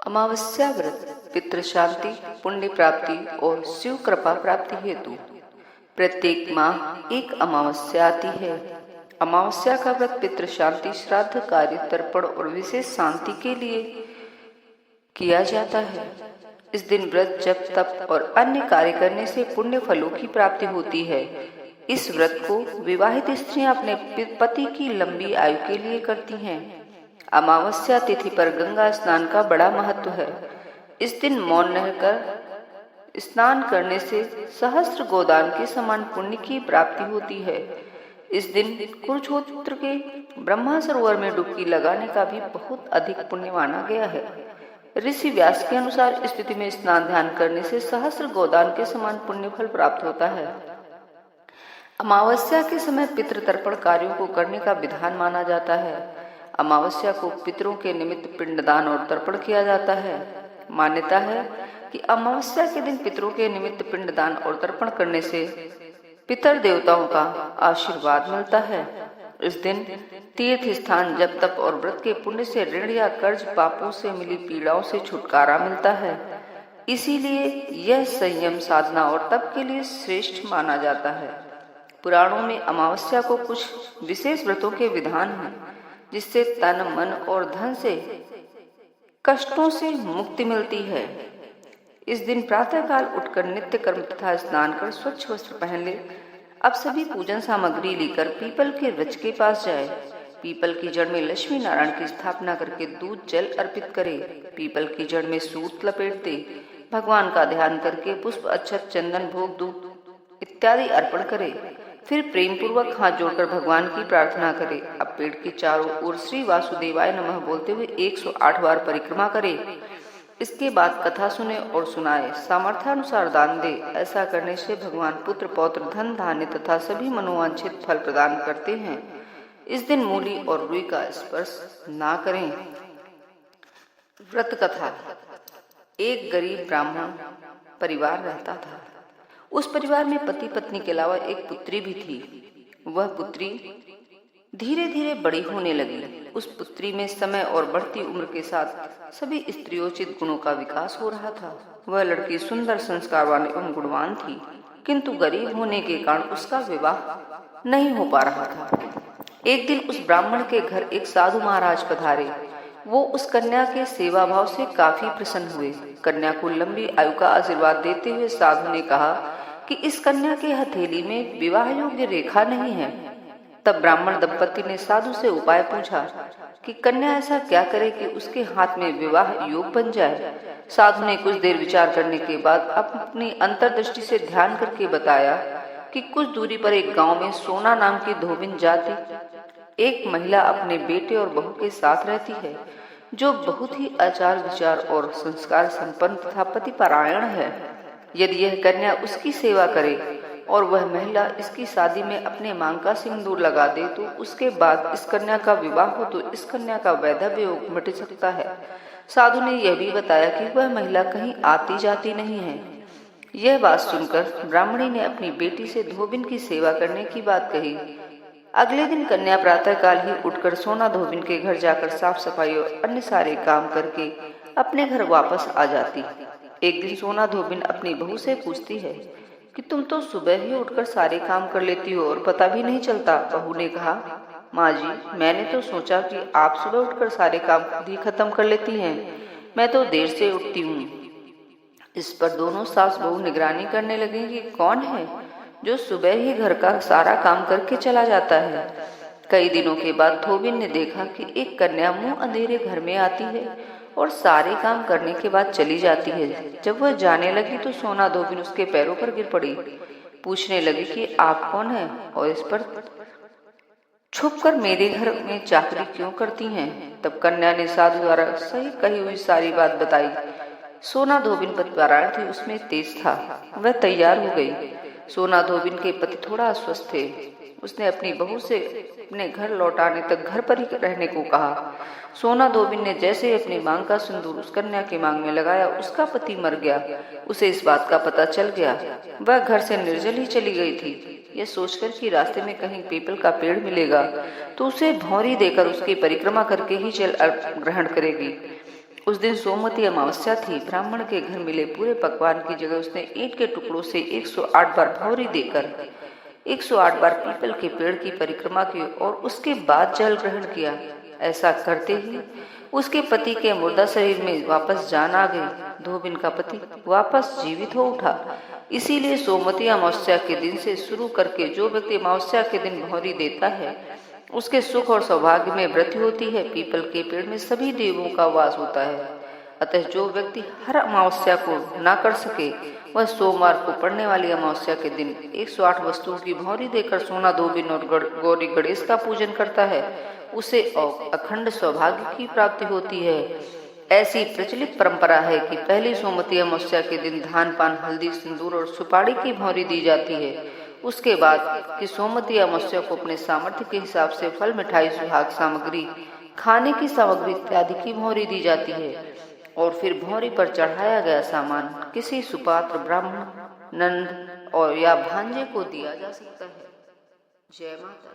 अमावस्या व्रत पितृ शांति, पुण्य प्राप्ति और शिव कृपा प्राप्ति हेतु प्रत्येक माह एक अमावस्या आती है। अमावस्या का व्रत पितृ शांति, श्राद्ध कार्य, तर्पण और विशेष शांति के लिए किया जाता है। इस दिन व्रत, जप, तप और अन्य कार्य करने से पुण्य फलों की प्राप्ति होती है। इस व्रत को विवाहित स्त्रियां अपने पति की लंबी आयु के लिए करती हैं। अमावस्या तिथि पर गंगा स्नान का बड़ा महत्व है। इस दिन मौन रहकर स्नान करने से सहस्त्र गोदान के समान पुण्य की प्राप्ति होती है। इस दिन कुरुक्षेत्र के ब्रह्मा सरोवर में डुबकी लगाने का भी बहुत अधिक पुण्य माना गया है। ऋषि व्यास के अनुसार इस तिथि में स्नान ध्यान करने से सहस्त्र गोदान के समान पुण्य फल प्राप्त होता है। अमावस्या के समय पितृ तर्पण कार्यों को करने का विधान माना जाता है। अमावस्या को पितरों के निमित्त पिंडदान और तर्पण किया जाता है। मान्यता है कि अमावस्या के दिन पितरों के निमित्त पिंडदान और तर्पण करने से पितर देवताओं का आशीर्वाद मिलता है। इस दिन तीर्थ स्थान, जप, तप और व्रत के पुण्य से ऋण या कर्ज, पापों से मिली पीड़ाओं से छुटकारा मिलता है। इसीलिए यह संयम, साधना और तप के लिए श्रेष्ठ माना जाता है। पुराणों में अमावस्या को कुछ विशेष व्रतों के विधान हैं, जिससे तन, मन और धन से कष्टों से मुक्ति मिलती है। इस दिन प्रातःकाल उठकर नित्य कर्म तथा स्नान कर स्वच्छ वस्त्र पहन ले। अब सभी पूजन सामग्री लेकर पीपल के वृक्ष के पास जाए। पीपल की जड़ में लक्ष्मी नारायण की स्थापना करके दूध जल अर्पित करे। पीपल की जड़ में सूत लपेट दे। भगवान का ध्यान करके पुष्प, अक्षत, चंदन, भोग, दूध इत्यादि अर्पण करे। फिर प्रेम पूर्वक हाथ जोड़कर भगवान की प्रार्थना करे। अब पेड़ के चारों ओर श्री वासुदेवाय नमः बोलते हुए 108 बार परिक्रमा करे। इसके बाद कथा सुने और सुनाए, सामर्थ्यानुसार दान दे। ऐसा करने से भगवान पुत्र, पौत्र, धन, धान्य तथा सभी मनोवांछित फल प्रदान करते हैं। इस दिन मूली और रुई का स्पर्श ना करें। व्रत कथा। एक गरीब ब्राह्मण परिवार रहता था। उस परिवार में पति पत्नी के अलावा एक पुत्री भी थी। वह पुत्री धीरे धीरे बड़ी होने लगी। उस पुत्री में समय और बढ़ती उम्र के साथ सभी स्त्रियोचित गुणों का विकास हो रहा था। वह लड़की सुंदर, संस्कारवान एवं गुणवान थी, किंतु गरीब होने के कारण उसका विवाह नहीं हो पा रहा था। एक दिन उस ब्राह्मण के घर एक साधु महाराज पधारे। वो उस कन्या के सेवा भाव से काफी प्रसन्न हुए। कन्या को लंबी आयु का आशीर्वाद देते हुए साधु ने कहा कि इस कन्या के हथेली में विवाह योग्य रेखा नहीं है। तब ब्राह्मण दंपति ने साधु से उपाय पूछा कि कन्या ऐसा क्या करे कि उसके हाथ में विवाह योग बन जाए। साधु ने कुछ देर विचार करने के बाद अपनी अंतर्दृष्टि से ध्यान करके बताया कि कुछ दूरी पर एक गांव में सोना नाम की धोबिन जाति एक महिला अपने बेटे और बहू के साथ रहती है, जो बहुत ही आचार विचार और संस्कार संपन्न तथा पतिपरायण है। यदि यह कन्या उसकी सेवा करे और वह महिला इसकी शादी में अपने मांग का सिंदूर लगा दे, तो उसके बाद इस कन्या का विवाह हो तो इस कन्या का वैधव्य योग मिट सकता है। साधु ने यह भी बताया कि वह महिला कहीं आती जाती नहीं है। यह बात सुनकर ब्राह्मणी ने अपनी बेटी से धोबिन की सेवा करने की बात कही। अगले दिन कन्या प्रातःकाल ही उठकर सोना धोबिन के घर जाकर साफ सफाई और अन्य सारे काम करके अपने घर वापस आ जाती। एक दिन सोना धोबिन अपनी बहू से पूछती है कि तुम तो सुबह ही उठकर सारे काम कर लेती हो और पता भी नहीं चलता। बहू ने कहा, माँ जी, मैंने तो सोचा कि आप सुबह उठकर सारे काम खुद ही खत्म कर लेती हैं। मैं तो देर से उठती हूँ। इस पर दोनों सास बहू निगरानी करने लगी कि कौन है जो सुबह ही घर का सारा काम करके चला जाता है। कई दिनों के बाद धोबिन ने देखा कि एक कन्या मुंह अंधेरे घर में आती है और सारे काम करने के बाद चली जाती है। जब वह जाने लगी तो सोना धोबिन उसके पैरों पर गिर पड़ी। पूछने लगी कि आप कौन हैं और इस पर छुपकर मेरे घर में चाकरी क्यों करती हैं। तब कन्या ने साधु द्वारा सही कही हुई सारी बात बताई। सोना धोबिन पतिपरायण थी, उसमें तेज था। वह तैयार हो गई। सोना धोबिन के पति थोड़ा अस्वस्थ थे। उसने अपनी बहू से अपने घर लौटाने तक घर पर ही रहने को कहा। सोना धोबिन ने जैसे ही अपनी मांग का सिंदूर उस कन्या की मांग में लगाया, उसका पति मर गया। उसे इस बात का पता चल गया। वह घर से निर्जल ही चली गई थी। यह सोचकर कि रास्ते में कहीं पीपल का पेड़ मिलेगा तो उसे भौंरी देकर उसकी परिक्रमा करके ही जल ग्रहण करेगी। उस दिन सोमवती अमावस्या थी। ब्राह्मण के घर मिले पूरे पकवान की जगह उसने ईंट के टुकड़ों से 108 बार भौरी देकर 108 बार पीपल के पेड़ की परिक्रमा की और उसके बाद जल ग्रहण किया। ऐसा करते ही उसके पति के मुर्दा शरीर में वापस जान आ गई। धोबिन का पति वापस जीवित हो उठा। इसीलिए सोमवती अमावस्या के दिन से शुरू करके जो व्यक्ति अमावस्या के दिन भौरी देता है उसके सुख और सौभाग्य में वृद्धि होती है। पीपल के पेड़ में सभी देवों का वास होता है। अतः जो व्यक्ति हर अमावस्या को ना कर सके वह सोमवार को पड़ने वाली अमावस्या के दिन 108 वस्तुओं की भौरी देकर सोना, धोबिन और गौरी गणेश का पूजन करता है उसे अखंड सौभाग्य की प्राप्ति होती है। ऐसी प्रचलित परंपरा है कि पहली सोमवती अमावस्या के दिन धान, पान, हल्दी, सिंदूर और सुपारी की भौरी दी जाती है। उसके बाद की सोमवती अमावस्या को अपने सामर्थ्य के हिसाब से फल, मिठाई, सुहाग सामग्री, खाने की सामग्री इत्यादि की भौरी दी जाती है और फिर भौरी पर चढ़ाया गया सामान किसी सुपात्र, ब्राह्मण, नंद और या भांजे को दिया जा सकता है। जय माता।